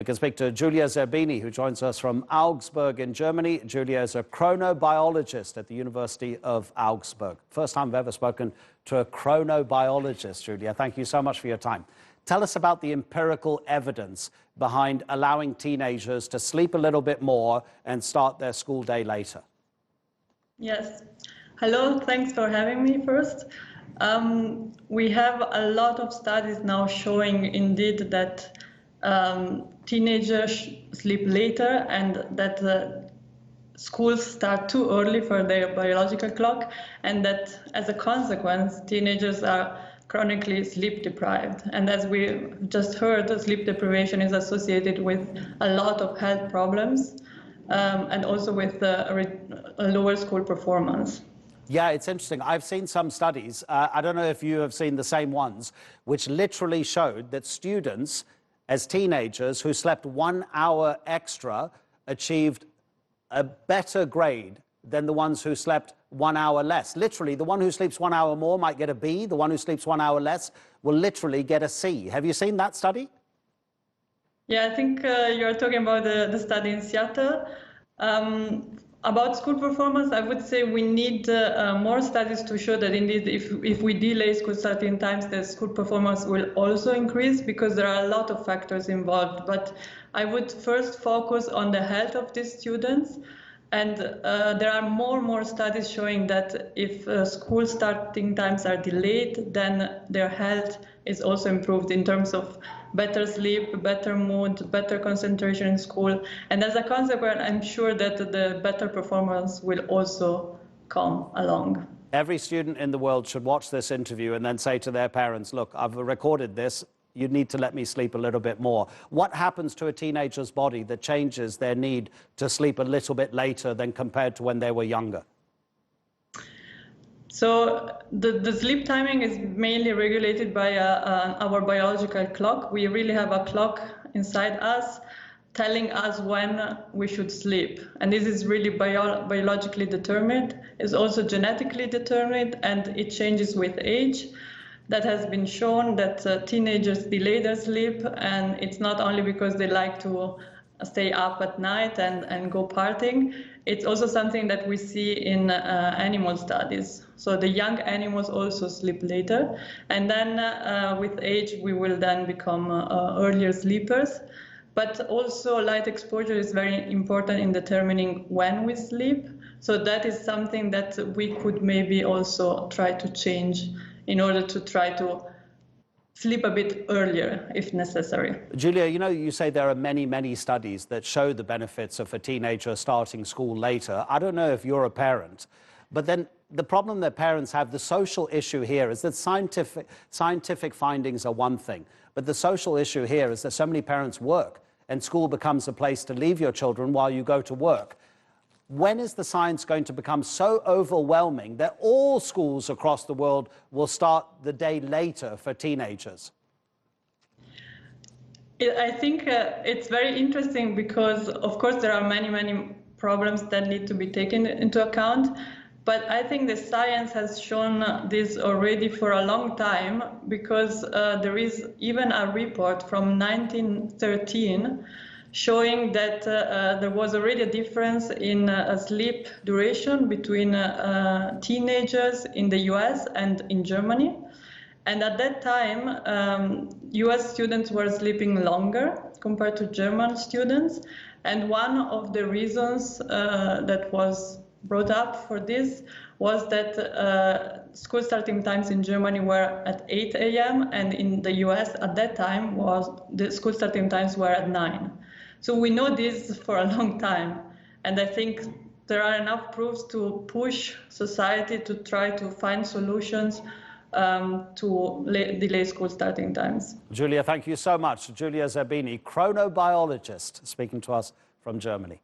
We can speak to Giulia Zerbini, who joins us from Augsburg in Germany. Giulia is a chronobiologist at the University of Augsburg. First time I've ever spoken to a chronobiologist, Giulia. Thank you so much for your time. Tell us about the empirical evidence behind allowing teenagers to sleep a little bit more and start their school day later. Yes. Hello, thanks for having me first. We have a lot of studies now showing indeed that teenagers sleep later and that schools start too early for their biological clock, and that as a consequence teenagers are chronically sleep deprived. And as we just heard, sleep deprivation is associated with a lot of health problems and also with a lower school performance. Yeah, it's interesting. I've seen some studies, I don't know if you have seen the same ones, which literally showed that students as teenagers who slept 1 hour extra achieved a better grade than the ones who slept 1 hour less. Literally, the one who sleeps 1 hour more might get a B. The one who sleeps 1 hour less will literally get a C. Have you seen that study? Yeah, I think you're talking about the study in Seattle. About school performance, I would say we need more studies to show that indeed if we delay school starting times, the school performance will also increase, because there are a lot of factors involved. But I would first focus on the health of these students. And there are more studies showing that if school starting times are delayed, then their health is also improved in terms of better sleep, better mood, better concentration in school. And as a consequence, I'm sure that the better performance will also come along. Every student in the world should watch this interview and then say to their parents, look, I've recorded this. You need to let me sleep a little bit more. What happens to a teenager's body that changes their need to sleep a little bit later than compared to when they were younger? So the sleep timing is mainly regulated by our biological clock. We really have a clock inside us telling us when we should sleep. And this is really biologically determined. It's also genetically determined, and it changes with age. That has been shown that teenagers delay their sleep, and it's not only because they like to stay up at night and go partying. It's also something that we see in animal studies. So the young animals also sleep later, and then with age we will then become earlier sleepers. But also light exposure is very important in determining when we sleep. So that is something that we could maybe also try to change in order to try to sleep a bit earlier if necessary. Giulia, you know, you say there are many studies that show the benefits of a teenager starting school later. I don't know if you're a parent, but then the problem that parents have, the social issue here is that scientific findings are one thing, but the social issue here is that so many parents work and school becomes a place to leave your children while you go to work. When is the science going to become so overwhelming that all schools across the world will start the day later for teenagers? I think it's very interesting because, of course, there are many problems that need to be taken into account. But I think the science has shown this already for a long time, because there is even a report from 1913 showing that there was already a difference in sleep duration between teenagers in the US and in Germany. And at that time, US students were sleeping longer compared to German students. And one of the reasons that was brought up for this was that school starting times in Germany were at 8 a.m. and in the US at that time the school starting times were at 9. So we know this for a long time, and I think there are enough proofs to push society to try to find solutions to delay school starting times. Giulia, thank you so much. Giulia Zerbini, chronobiologist, speaking to us from Germany.